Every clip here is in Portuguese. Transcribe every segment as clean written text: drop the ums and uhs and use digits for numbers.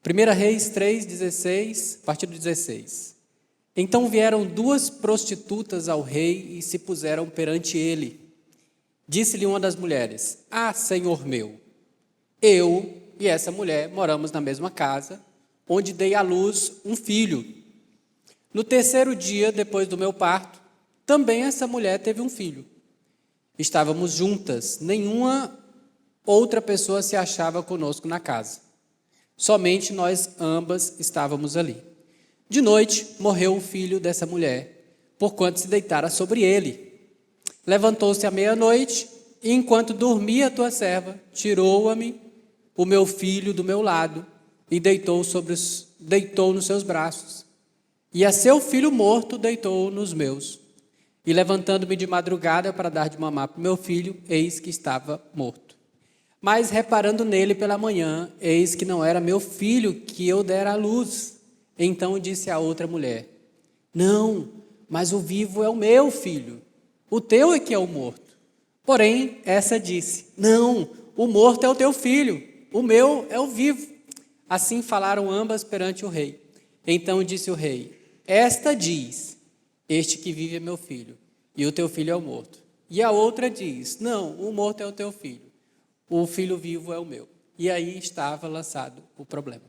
1 Reis 3:16, a partir do 16. Então vieram 2 prostitutas ao rei e se puseram perante ele. Disse-lhe uma das mulheres: Ah, senhor meu, eu e essa mulher moramos na mesma casa, onde dei à luz um filho. No 3º dia, depois do meu parto, também essa mulher teve um filho. Estávamos juntas, nenhuma outra pessoa se achava conosco na casa. Somente nós ambas estávamos ali. De noite, morreu o filho dessa mulher, porquanto se deitara sobre ele. Levantou-se à meia-noite, e enquanto dormia a tua serva, tirou-me o meu filho do meu lado, e deitou nos seus braços. E a seu filho morto deitou nos meus. E levantando-me de madrugada para dar de mamar para o meu filho, eis que estava morto. Mas reparando nele pela manhã, eis que não era meu filho que eu dera à luz. Então disse a outra mulher: Não, mas o vivo é o meu filho, o teu é que é o morto. Porém, essa disse: Não, o morto é o teu filho, o meu é o vivo. Assim falaram ambas perante o rei. Então disse o rei: Esta diz: Este que vive é meu filho, e o teu filho é o morto. E a outra diz: Não, o morto é o teu filho, o filho vivo é o meu. E aí estava lançado o problema.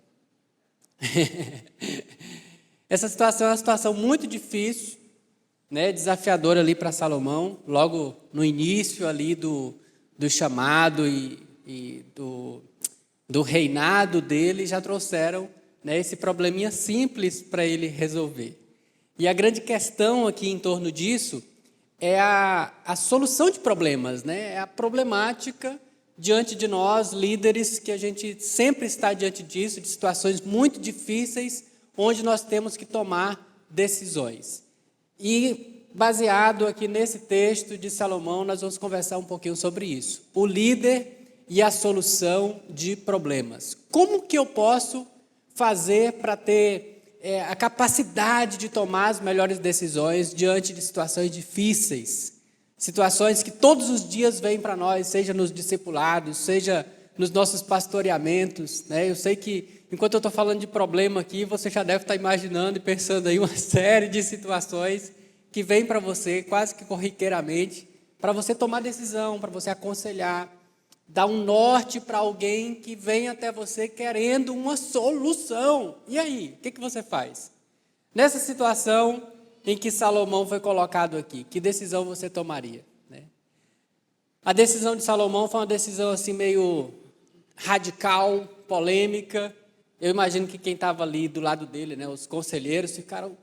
Essa situação é uma situação muito difícil, né, desafiadora ali para Salomão, logo no início ali do chamado e do reinado dele, já trouxeram, né, esse probleminha simples para ele resolver. E a grande questão aqui em torno disso é a solução de problemas, né, é a problemática diante de nós, líderes, que a gente sempre está diante disso, de situações muito difíceis, onde nós temos que tomar decisões. E, baseado aqui nesse texto de Salomão, nós vamos conversar um pouquinho sobre isso. O líder e a solução de problemas. Como que eu posso fazer para ter a capacidade de tomar as melhores decisões diante de situações difíceis? Situações que todos os dias vêm para nós, seja nos discipulados, seja nos nossos pastoreamentos, né? Eu sei que, enquanto eu estou falando de problema aqui, você já deve estar imaginando e pensando aí uma série de situações que vêm para você, quase que corriqueiramente, para você tomar decisão, para você aconselhar, dar um norte para alguém que vem até você querendo uma solução. E aí, o que você faz? Nessa situação em que Salomão foi colocado aqui, que decisão você tomaria, né? A decisão de Salomão foi uma decisão assim meio radical, polêmica. Eu imagino que quem estava ali do lado dele, né, os conselheiros, ficaram: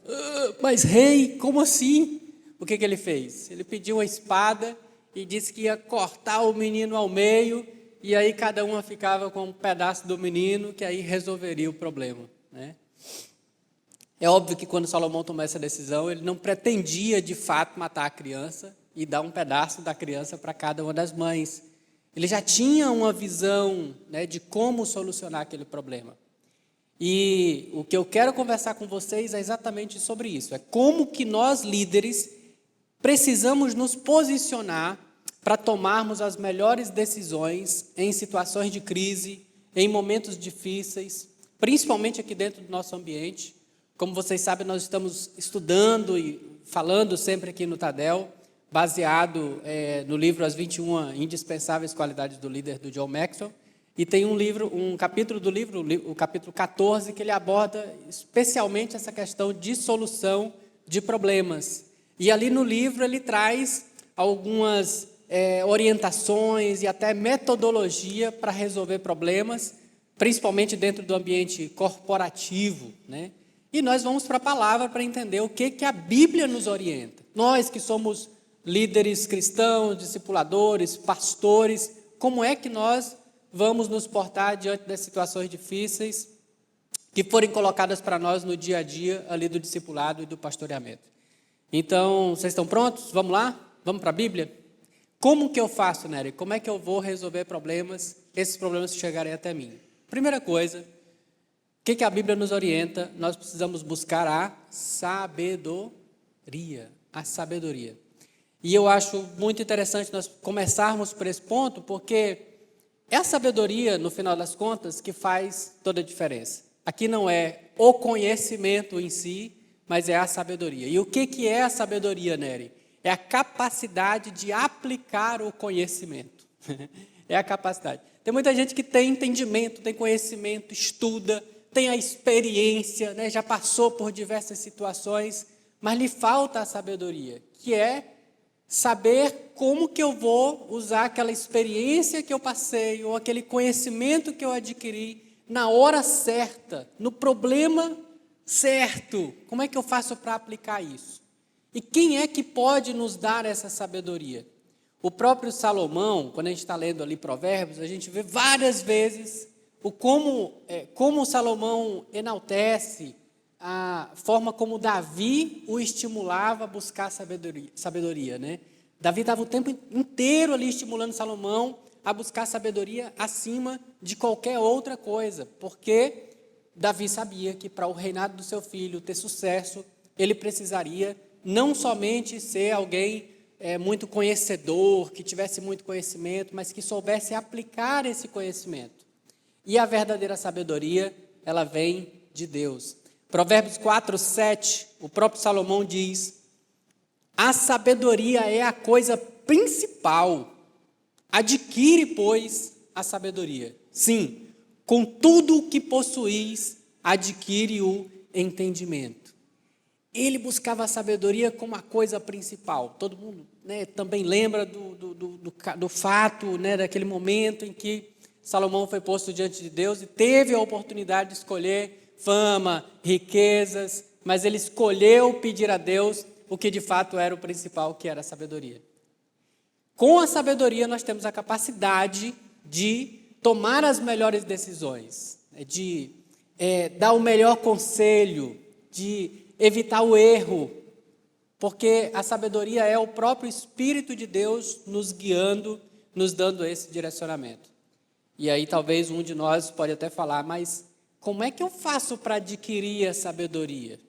mas rei, como assim? O que ele fez? Ele pediu uma espada e disse que ia cortar o menino ao meio, e aí cada uma ficava com um pedaço do menino, que aí resolveria o problema, né? É óbvio que quando Salomão tomou essa decisão, ele não pretendia de fato matar a criança e dar um pedaço da criança para cada uma das mães. Ele já tinha uma visão, né, de como solucionar aquele problema. E o que eu quero conversar com vocês é exatamente sobre isso. É como que nós, líderes, precisamos nos posicionar para tomarmos as melhores decisões em situações de crise, em momentos difíceis, principalmente aqui dentro do nosso ambiente. Como vocês sabem, nós estamos estudando e falando sempre aqui no Tadel, baseado no livro As 21 Indispensáveis Qualidades do Líder, do John Maxwell. E tem um capítulo do livro, o capítulo 14, que ele aborda especialmente essa questão de solução de problemas. E ali no livro ele traz algumas orientações e até metodologia para resolver problemas, principalmente dentro do ambiente corporativo, né? E nós vamos para a palavra para entender o que a Bíblia nos orienta. Nós que somos líderes cristãos, discipuladores, pastores, como é que nós vamos nos portar diante das situações difíceis que forem colocadas para nós no dia a dia ali do discipulado e do pastoreamento. Então, vocês estão prontos? Vamos lá? Vamos para a Bíblia? Como que eu faço, Nery? Como é que eu vou resolver problemas, esses problemas que chegarem até mim? Primeira coisa, o que a Bíblia nos orienta? Nós precisamos buscar a sabedoria. A sabedoria. E eu acho muito interessante nós começarmos por esse ponto, porque é a sabedoria, no final das contas, que faz toda a diferença. aqui não é o conhecimento em si, mas é a sabedoria. E o que é a sabedoria, Nery? É a capacidade de aplicar o conhecimento. É a capacidade. Tem muita gente que tem entendimento, tem conhecimento, estuda, tem a experiência, né, já passou por diversas situações, mas lhe falta a sabedoria, que é saber como que eu vou usar aquela experiência que eu passei, ou aquele conhecimento que eu adquiri, na hora certa, no problema certo. Como é que eu faço para aplicar isso? E quem é que pode nos dar essa sabedoria? O próprio Salomão, quando a gente está lendo ali Provérbios, a gente vê várias vezes como Salomão enaltece a forma como Davi o estimulava a buscar sabedoria, né? Davi estava o tempo inteiro ali estimulando Salomão a buscar sabedoria acima de qualquer outra coisa, porque Davi sabia que para o reinado do seu filho ter sucesso, ele precisaria não somente ser alguém muito conhecedor, que tivesse muito conhecimento, mas que soubesse aplicar esse conhecimento. E a verdadeira sabedoria, ela vem de Deus. Provérbios 4:7, o próprio Salomão diz: a sabedoria é a coisa principal. Adquire, pois, a sabedoria. Sim, com tudo o que possuís, adquire o entendimento. Ele buscava a sabedoria como a coisa principal. Todo mundo, né, também lembra do fato, né, daquele momento em que Salomão foi posto diante de Deus e teve a oportunidade de escolher fama, riquezas, mas ele escolheu pedir a Deus o que de fato era o principal, que era a sabedoria. Com a sabedoria nós temos a capacidade de tomar as melhores decisões, de dar o melhor conselho, de evitar o erro, porque a sabedoria é o próprio Espírito de Deus nos guiando, nos dando esse direcionamento. E aí talvez um de nós pode até falar, mas como é que eu faço para adquirir a sabedoria?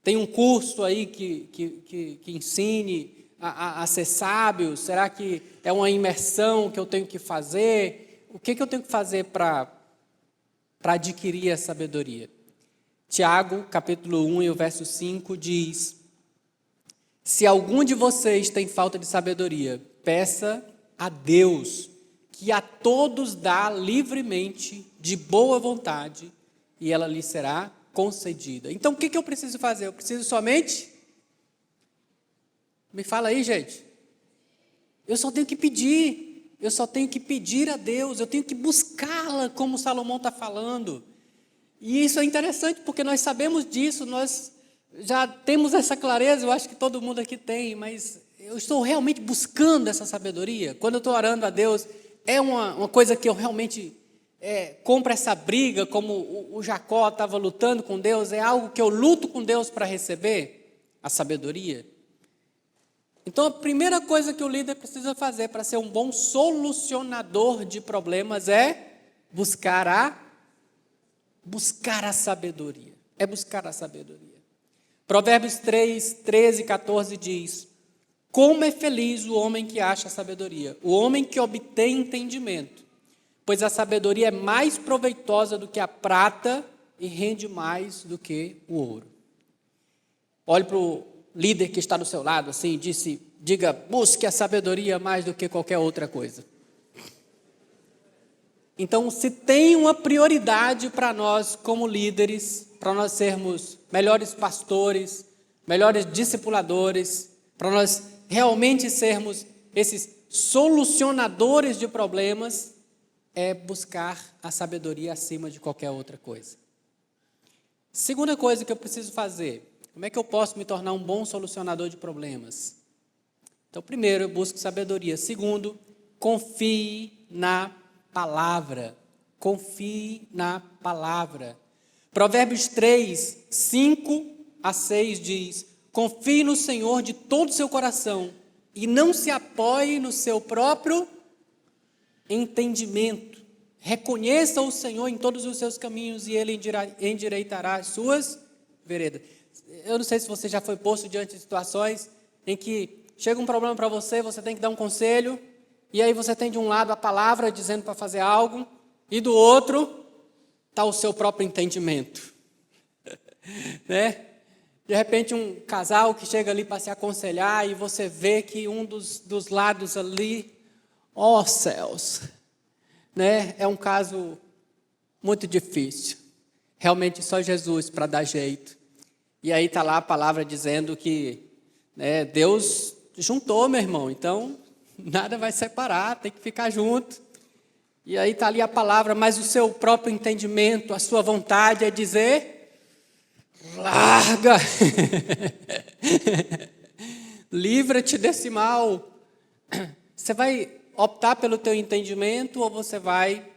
Tem um curso aí que ensine a ser sábio? Será que é uma imersão que eu tenho que fazer? O que eu tenho que fazer para adquirir a sabedoria? Tiago, capítulo 1 e o verso 5 diz: se algum de vocês tem falta de sabedoria, peça a Deus, que a todos dá livremente, de boa vontade, e ela lhe será concedida. Então, o que eu preciso fazer? Eu preciso somente... Me fala aí, gente. Eu só tenho que pedir. Eu só tenho que pedir a Deus. Eu tenho que buscá-la, como Salomão está falando. E isso é interessante, porque nós sabemos disso, nós já temos essa clareza, eu acho que todo mundo aqui tem, mas eu estou realmente buscando essa sabedoria. Quando eu estou orando a Deus, é uma coisa que eu realmente compro essa briga, como o Jacó estava lutando com Deus, é algo que eu luto com Deus para receber a sabedoria. Então, a primeira coisa que o líder precisa fazer para ser um bom solucionador de problemas é buscar a sabedoria. É buscar a sabedoria. Provérbios 3, 13 e 14 diz: como é feliz o homem que acha sabedoria, o homem que obtém entendimento, pois a sabedoria é mais proveitosa do que a prata e rende mais do que o ouro. Olhe para o líder que está do seu lado, assim, diga, busque a sabedoria mais do que qualquer outra coisa. Então, se tem uma prioridade para nós como líderes, para nós sermos melhores pastores, melhores discipuladores, para nós realmente sermos esses solucionadores de problemas, é buscar a sabedoria acima de qualquer outra coisa. Segunda coisa que eu preciso fazer: como é que eu posso me tornar um bom solucionador de problemas? Então, primeiro, eu busco sabedoria. Segundo, confie na palavra. Confie na palavra. Provérbios 3, 5 a 6 diz: confie no Senhor de todo o seu coração e não se apoie no seu próprio entendimento. Reconheça o Senhor em todos os seus caminhos e Ele endireitará as suas veredas. Eu não sei se você já foi posto diante de situações em que chega um problema para você, você tem que dar um conselho, e aí você tem de um lado a palavra dizendo para fazer algo, e do outro está o seu próprio entendimento? Né? De repente, um casal que chega ali para se aconselhar e você vê que um dos lados ali, ó céus, né? É um caso muito difícil. Realmente só Jesus para dar jeito. E aí está lá a palavra dizendo que, né, Deus juntou, meu irmão, então nada vai separar, tem que ficar junto. E aí está ali a palavra, mas o seu próprio entendimento, a sua vontade é dizer, larga, livra-te desse mal. Você vai optar pelo teu entendimento ou você vai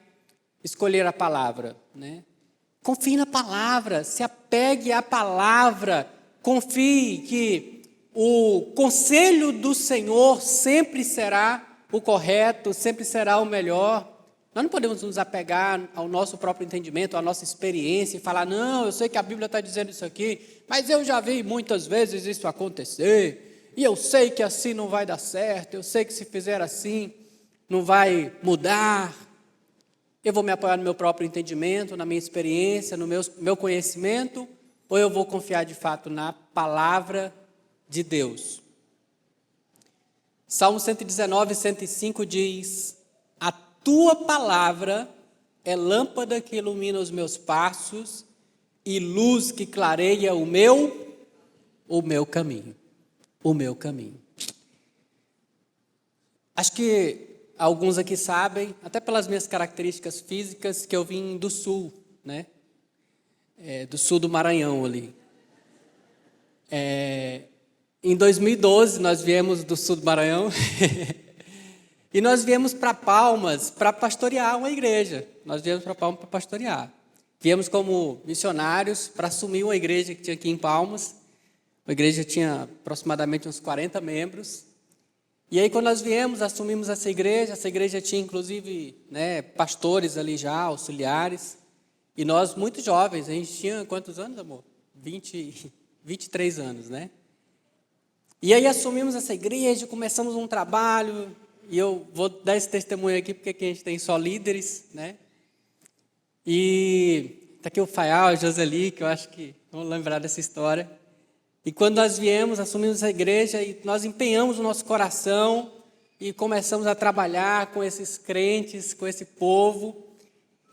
escolher a palavra, né? Confie na palavra, se apegue à palavra, confie que o conselho do Senhor sempre será o correto, sempre será o melhor. Nós não podemos nos apegar ao nosso próprio entendimento, à nossa experiência e falar, não, eu sei que a Bíblia está dizendo isso aqui, mas eu já vi muitas vezes isso acontecer, e eu sei que assim não vai dar certo, eu sei que se fizer assim não vai mudar. Eu vou me apoiar no meu próprio entendimento, na minha experiência, no meu conhecimento, ou eu vou confiar de fato na palavra de Deus? Salmo 119, 105 diz, a tua palavra é lâmpada que ilumina os meus passos e luz que clareia o meu caminho. O meu caminho. Acho que alguns aqui sabem, até pelas minhas características físicas, que eu vim do sul, né? Do sul do Maranhão ali. Em 2012, nós viemos do sul do Maranhão e nós viemos para Palmas para pastorear uma igreja. Nós viemos para Palmas para pastorear. Viemos como missionários para assumir uma igreja que tinha aqui em Palmas. A igreja tinha aproximadamente uns 40 membros. E aí, quando nós viemos, assumimos essa igreja tinha, inclusive, né, pastores ali já, auxiliares, e nós, muito jovens, a gente tinha quantos anos, amor? 23 anos, né? E aí, assumimos essa igreja, começamos um trabalho, e eu vou dar esse testemunho aqui, porque aqui a gente tem só líderes, né? E está aqui o Faial, a Joseli, que eu acho que vão lembrar dessa história. E quando nós viemos, assumimos a igreja e nós empenhamos o nosso coração e começamos a trabalhar com esses crentes, com esse povo.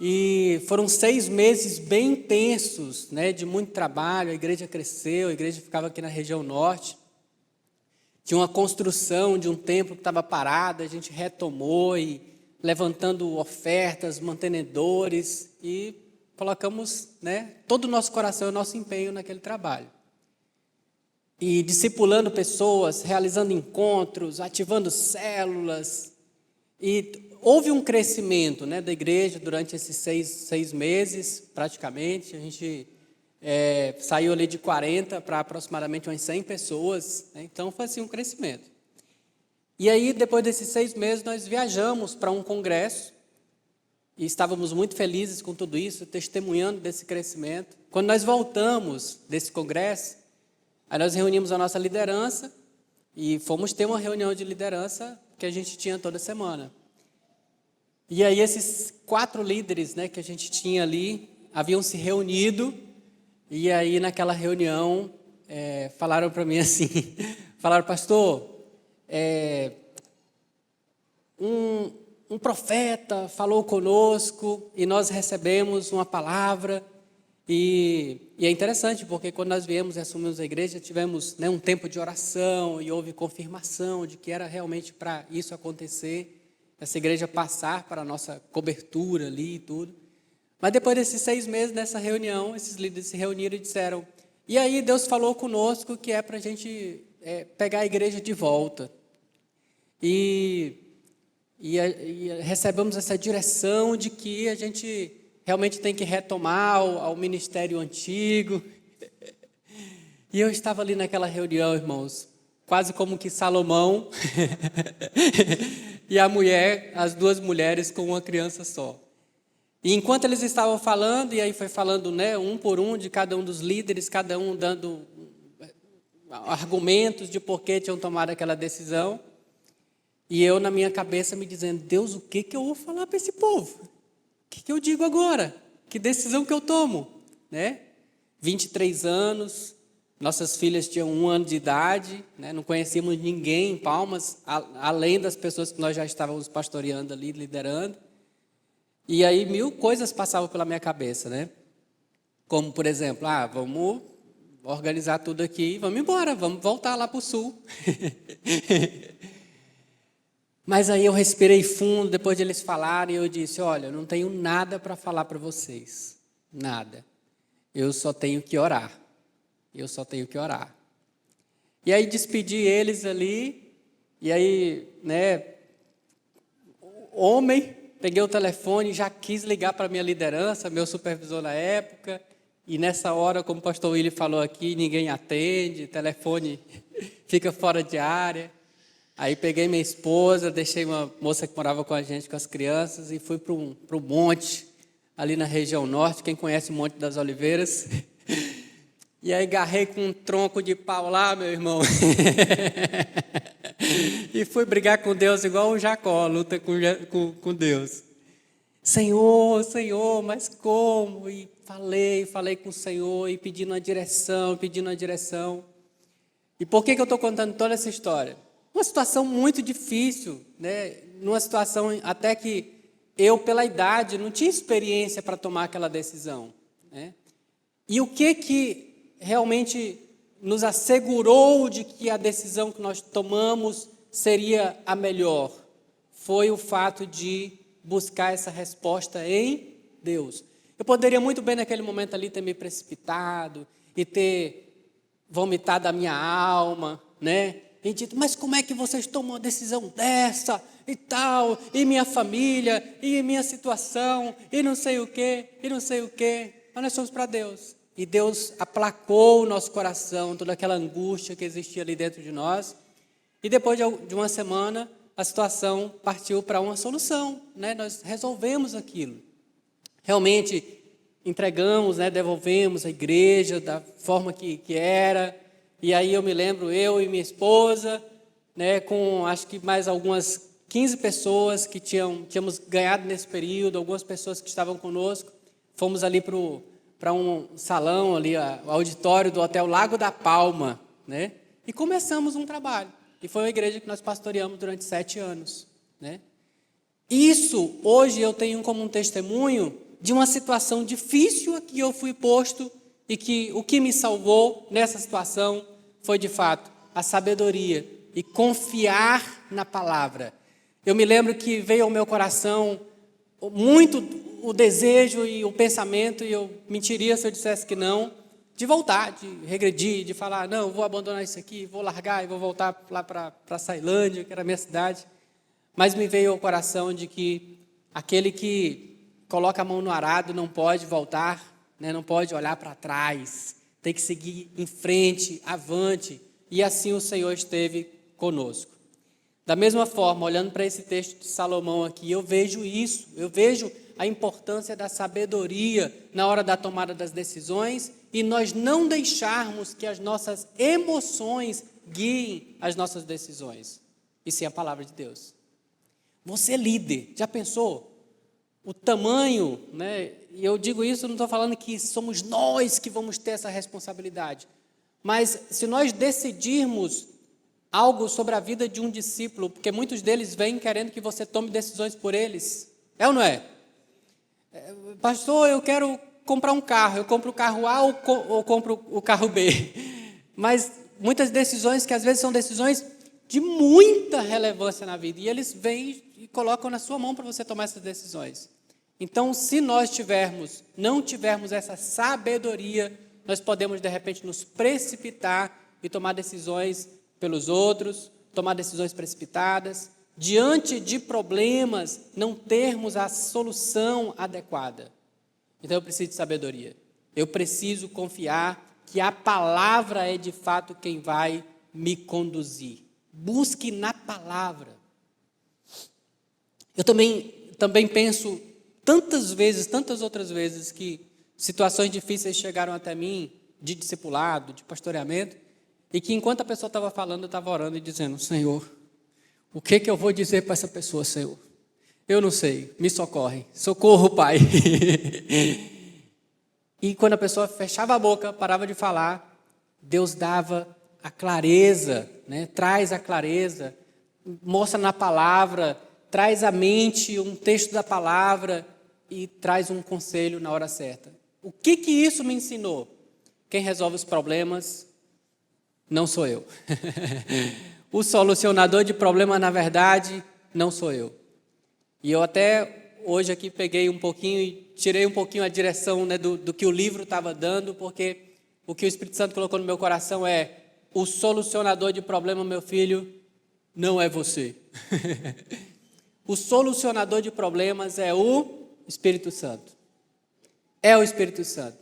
E foram 6 meses bem intensos, né, de muito trabalho. A igreja cresceu, a igreja ficava aqui na região norte. Tinha uma construção de um templo que estava parado, a gente retomou e levantando ofertas, mantenedores e colocamos, né, todo o nosso coração e o nosso empenho naquele trabalho. E discipulando pessoas, realizando encontros, ativando células. E houve um crescimento, né, da igreja durante esses 6 meses, praticamente. A gente saiu ali de 40 para aproximadamente umas 100 pessoas. Né, então, foi assim um crescimento. E aí, depois desses 6 meses, nós viajamos para um congresso. E estávamos muito felizes com tudo isso, testemunhando desse crescimento. Quando nós voltamos desse congresso, aí nós reunimos a nossa liderança e fomos ter uma reunião de liderança que a gente tinha toda semana. E aí esses 4 líderes, né, que a gente tinha ali, haviam se reunido, e aí naquela reunião falaram para mim assim, falaram, pastor, um profeta falou conosco e nós recebemos uma palavra. E é interessante, porque quando nós viemos e assumimos a igreja, tivemos, né, um tempo de oração e houve confirmação de que era realmente para isso acontecer, essa igreja passar para a nossa cobertura ali e tudo. Mas depois desses 6 meses nessa reunião, esses líderes se reuniram e disseram, e aí Deus falou conosco que é para a gente pegar a igreja de volta. E recebemos essa direção de que a gente realmente tem que retomar ao ministério antigo. E eu estava ali naquela reunião, irmãos, quase como que Salomão e a mulher, as 2 mulheres com uma criança só. E enquanto eles estavam falando, e aí foi falando, né, um por um de cada um dos líderes, cada um dando argumentos de por que tinham tomado aquela decisão, e eu na minha cabeça me dizendo, Deus, o que eu vou falar para esse povo? O que eu digo agora? Que decisão que eu tomo, né? 23 anos, nossas filhas tinham 1 ano de idade, né? Não conhecíamos ninguém em Palmas, além das pessoas que nós já estávamos pastoreando ali, liderando. E aí 1000 coisas passavam pela minha cabeça, né? Como, por exemplo, vamos organizar tudo aqui, vamos embora, vamos voltar lá para o sul. Mas aí eu respirei fundo, depois de eles falarem, eu disse, olha, eu não tenho nada para falar para vocês, nada. Eu só tenho que orar, E aí despedi eles ali, e aí, né, homem, peguei o telefone, já quis ligar para a minha liderança, meu supervisor na época, e nessa hora, como o pastor Willi falou aqui, ninguém atende, telefone fica fora de área. Aí peguei minha esposa, deixei uma moça que morava com a gente, com as crianças, e fui para um monte, ali na região norte, quem conhece o Monte das Oliveiras. E aí agarrei com um tronco de pau lá, meu irmão. E fui brigar com Deus igual o Jacó, luta com Deus. Senhor, mas como? E falei com o Senhor, e pedindo uma direção. E por que eu estou contando toda essa história? Uma situação muito difícil, né? Numa situação até que eu, pela idade, não tinha experiência para tomar aquela decisão, né? E o que realmente nos assegurou de que a decisão que nós tomamos seria a melhor? Foi o fato de buscar essa resposta em Deus. Eu poderia muito bem naquele momento ali ter me precipitado e ter vomitado a minha alma, né? E dito, mas como é que vocês tomam uma decisão dessa e tal, e minha família, e minha situação, e não sei o quê. Mas nós fomos para Deus. E Deus aplacou o nosso coração, toda aquela angústia que existia ali dentro de nós. E depois de uma semana, a situação partiu para uma solução, né? Nós resolvemos aquilo. Realmente entregamos, né? Devolvemos a igreja da forma que era. E aí eu me lembro, eu e minha esposa, né, com acho que mais algumas 15 pessoas que tínhamos ganhado nesse período, algumas pessoas que estavam conosco, fomos ali para um salão, ali, o auditório do Hotel Lago da Palma, né, e começamos um trabalho. E foi uma igreja que nós pastoreamos durante 7 anos. Né. Isso, hoje, eu tenho como um testemunho de uma situação difícil a que eu fui posto e que o que me salvou nessa situação foi, de fato, a sabedoria e confiar na palavra. Eu me lembro que veio ao meu coração muito o desejo e o pensamento, e eu mentiria se eu dissesse que não, de voltar, de regredir, de falar, não, vou abandonar isso aqui, vou largar e vou voltar lá para Ceilândia, que era a minha cidade. Mas me veio ao coração de que aquele que coloca a mão no arado não pode voltar, né, não pode olhar para trás, tem que seguir em frente, avante, e assim o Senhor esteve conosco. Da mesma forma, olhando para esse texto de Salomão aqui, eu vejo isso, eu vejo a importância da sabedoria na hora da tomada das decisões e nós não deixarmos que as nossas emoções guiem as nossas decisões, e sim a palavra de Deus. Você é líder, já pensou? O tamanho, né? E eu digo isso, não estou falando que somos nós que vamos ter essa responsabilidade. Mas se nós decidirmos algo sobre a vida de um discípulo, porque muitos deles vêm querendo que você tome decisões por eles, é ou não é? Pastor, eu quero comprar um carro, eu compro o carro A ou compro o carro B? Mas muitas decisões que às vezes são decisões de muita relevância na vida, e eles vêm e colocam na sua mão para você tomar essas decisões. Então, se nós não tivermos essa sabedoria, nós podemos, de repente, nos precipitar e tomar decisões pelos outros, tomar decisões precipitadas, diante de problemas, não termos a solução adequada. Então, eu preciso de sabedoria. Eu preciso confiar que a palavra é, de fato, quem vai me conduzir. Busque na palavra. Eu também penso tantas outras vezes que situações difíceis chegaram até mim, de discipulado, de pastoreamento, e que enquanto a pessoa estava falando, eu estava orando e dizendo, Senhor, o que eu vou dizer para essa pessoa, Senhor? Eu não sei, me socorre, socorro, Pai. E quando a pessoa fechava a boca, parava de falar, Deus dava a clareza, né? Traz a clareza, mostra na palavra, traz à mente um texto da palavra e traz um conselho na hora certa. O que isso me ensinou? Quem resolve os problemas não sou eu. O solucionador de problemas, na verdade, não sou eu. E eu até hoje aqui peguei um pouquinho e tirei um pouquinho a direção, né, do que o livro estava dando, porque o que o Espírito Santo colocou no meu coração é: o solucionador de problema, meu filho, não é você. O solucionador de problemas é o Espírito Santo. É o Espírito Santo.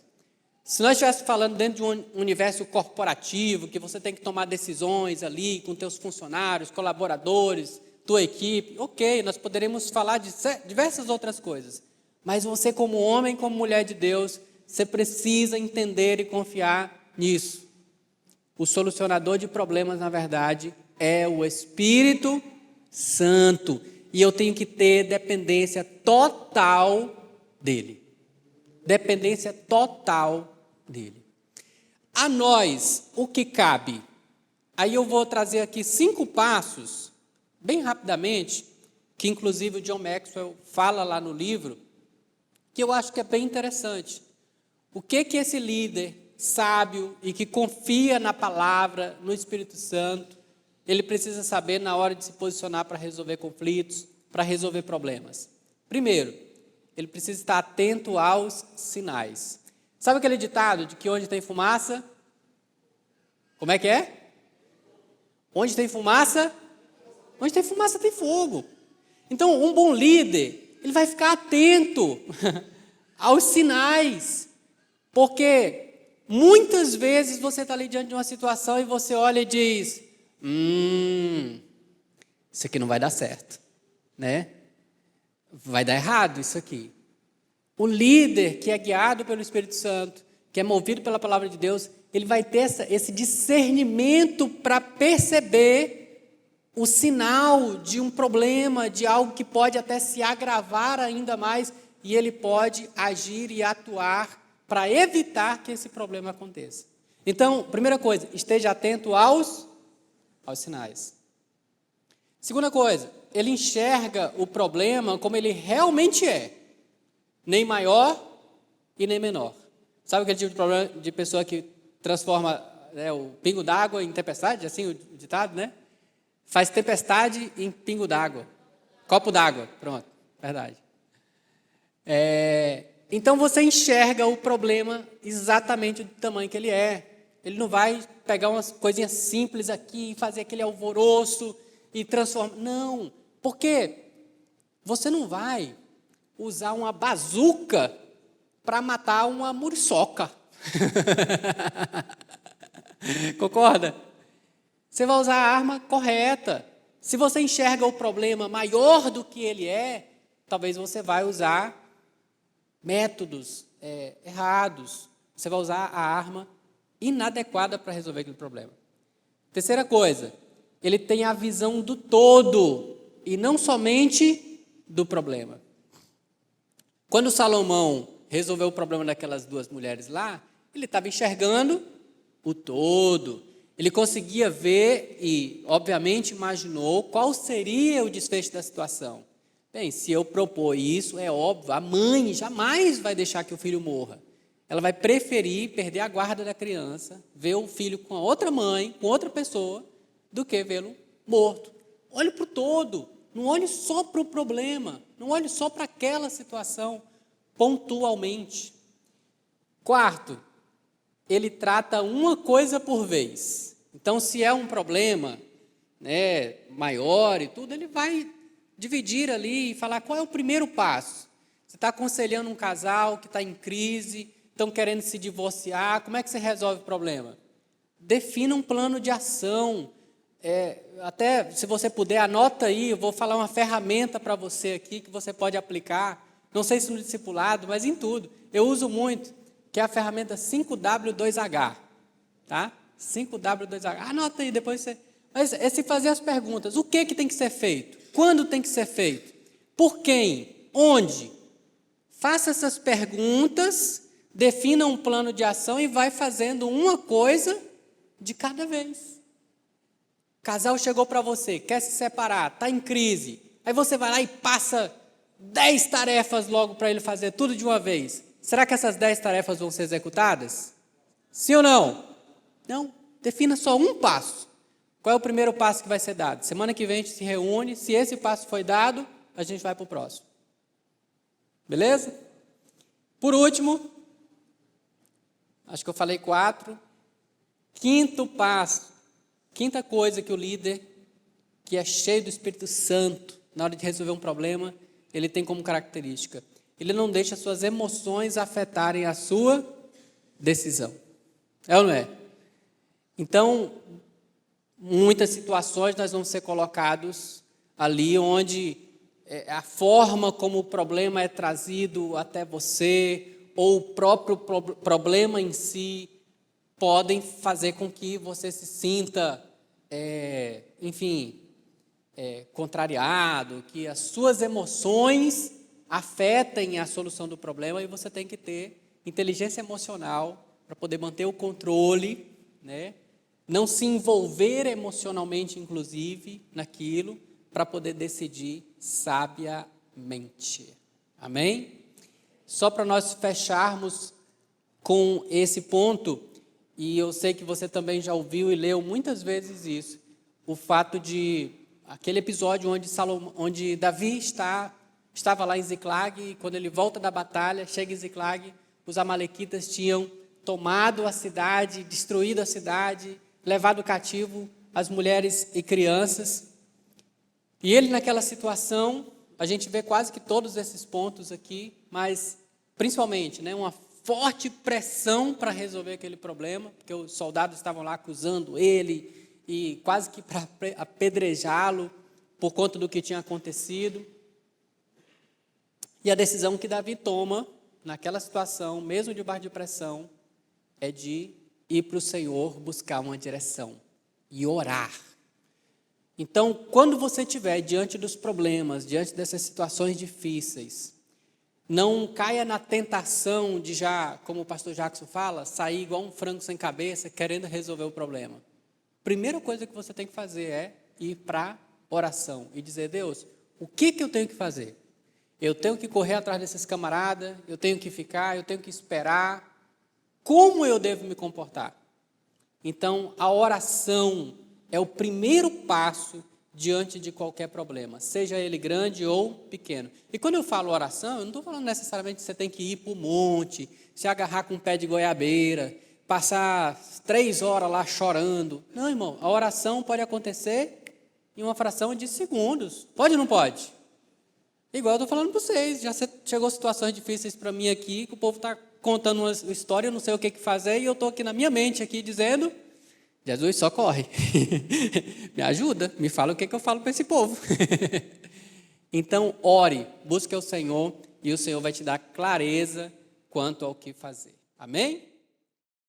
Se nós estivéssemos falando dentro de um universo corporativo, que você tem que tomar decisões ali com teus funcionários, colaboradores, tua equipe, ok, nós poderíamos falar de diversas outras coisas. Mas você, como homem, como mulher de Deus, você precisa entender e confiar nisso. O solucionador de problemas, na verdade, é o Espírito Santo. E eu tenho que ter dependência total dele. Dependência total dele. A nós, o que cabe? Aí eu vou trazer aqui 5 passos, bem rapidamente, que inclusive o John Maxwell fala lá no livro, que eu acho que é bem interessante. O que esse líder sábio e que confia na palavra, no Espírito Santo, ele precisa saber na hora de se posicionar para resolver conflitos, para resolver problemas? Primeiro, ele precisa estar atento aos sinais. Sabe aquele ditado de que onde tem fumaça? Como é que é? Onde tem fumaça? Onde tem fumaça tem fogo. Então, um bom líder, ele vai ficar atento aos sinais. Porque muitas vezes você está ali diante de uma situação e você olha e diz: isso aqui não vai dar certo, né? Vai dar errado isso aqui. O líder que é guiado pelo Espírito Santo, que é movido pela palavra de Deus, ele vai ter esse discernimento para perceber o sinal de um problema, de algo que pode até se agravar ainda mais, e ele pode agir e atuar para evitar que esse problema aconteça. Então, primeira coisa, esteja atento aos sinais. Segunda coisa, ele enxerga o problema como ele realmente é, nem maior e nem menor. Sabe aquele tipo de problema de pessoa que transforma, né, o pingo d'água em tempestade, assim o ditado, né? Faz tempestade em pingo d'água, copo d'água, pronto, verdade. Então você enxerga o problema exatamente do tamanho que ele é. Ele não vai pegar umas coisinhas simples aqui e fazer aquele alvoroço e transformar. Não, porque você não vai usar uma bazuca para matar uma muriçoca. Concorda? Você vai usar a arma correta. Se você enxerga o problema maior do que ele é, talvez você vai usar métodos errados. Você vai usar a arma inadequada para resolver aquele problema. Terceira coisa, ele tem a visão do todo e não somente do problema. Quando Salomão resolveu o problema daquelas 2 mulheres lá, ele estava enxergando o todo. Ele conseguia ver e, obviamente, imaginou qual seria o desfecho da situação. Bem, se eu propor isso, é óbvio, a mãe jamais vai deixar que o filho morra. Ela vai preferir perder a guarda da criança, ver o filho com a outra mãe, com outra pessoa, do que vê-lo morto. Olhe para o todo, não olhe só para o problema, não olhe só para aquela situação, pontualmente. Quarto, ele trata uma coisa por vez. Então, se é um problema, né, maior e tudo, ele vai dividir ali e falar qual é o primeiro passo. Você está aconselhando um casal que está em crise, estão querendo se divorciar, como é que você resolve o problema? Defina um plano de ação. Até, se você puder, anota aí, eu vou falar uma ferramenta para você aqui que você pode aplicar, não sei se no discipulado, mas em tudo. Eu uso muito, que é a ferramenta 5W2H, tá? 5W2H, anota aí, depois você... Mas é se fazer as perguntas, o que tem que ser feito? Quando tem que ser feito? Por quem? Onde? Faça essas perguntas, Defina um plano de ação e vai fazendo uma coisa de cada vez. Casal chegou para você, quer se separar, está em crise. Aí você vai lá e passa 10 tarefas logo para ele fazer tudo de uma vez. Será que essas 10 tarefas vão ser executadas? Sim ou não? Não. Defina só um passo. Qual é o primeiro passo que vai ser dado? Semana que vem a gente se reúne. Se esse passo foi dado, a gente vai para o próximo. Beleza? Por último, acho que eu falei 4. Quinto passo. Quinta coisa que o líder, que é cheio do Espírito Santo, na hora de resolver um problema, ele tem como característica: ele não deixa suas emoções afetarem a sua decisão. É ou não é? Então, muitas situações nós vamos ser colocados ali onde a forma como o problema é trazido até você, ou o próprio problema em si, podem fazer com que você se sinta, contrariado, que as suas emoções afetem a solução do problema, e você tem que ter inteligência emocional para poder manter o controle, né? Não se envolver emocionalmente, inclusive, naquilo, para poder decidir sabiamente. Amém? Só para nós fecharmos com esse ponto, e eu sei que você também já ouviu e leu muitas vezes isso, o fato de aquele episódio onde Davi estava lá em Ziclag, e quando ele volta da batalha, chega em Ziclag, os amalequitas tinham tomado a cidade, destruído a cidade, levado cativo as mulheres e crianças. E ele, naquela situação, a gente vê quase que todos esses pontos aqui, mas principalmente, uma forte pressão para resolver aquele problema, porque os soldados estavam lá acusando ele e quase que para apedrejá-lo por conta do que tinha acontecido. E a decisão que Davi toma naquela situação, mesmo debaixo de pressão, é de ir para o Senhor buscar uma direção e orar. Então, quando você estiver diante dos problemas, diante dessas situações difíceis, não caia na tentação de já, como o pastor Jackson fala, sair igual um frango sem cabeça, querendo resolver o problema. Primeira coisa que você tem que fazer é ir para oração e dizer: Deus, o que eu tenho que fazer? Eu tenho que correr atrás desses camaradas, eu tenho que ficar, eu tenho que esperar. Como eu devo me comportar? Então, a oração é o primeiro passo diante de qualquer problema, seja ele grande ou pequeno. E quando eu falo oração, eu não estou falando necessariamente que você tem que ir para o monte, se agarrar com um pé de goiabeira, passar 3 horas lá chorando. Não, irmão, a oração pode acontecer em uma fração de segundos. Pode ou não pode? Igual eu estou falando para vocês, já chegou situações difíceis para mim aqui, que o povo está contando uma história, eu não sei o que fazer, e eu estou aqui na minha mente aqui dizendo: Jesus, socorre, me ajuda, me fala o que eu falo para esse povo. Então, ore, busque o Senhor, e o Senhor vai te dar clareza quanto ao que fazer. Amém?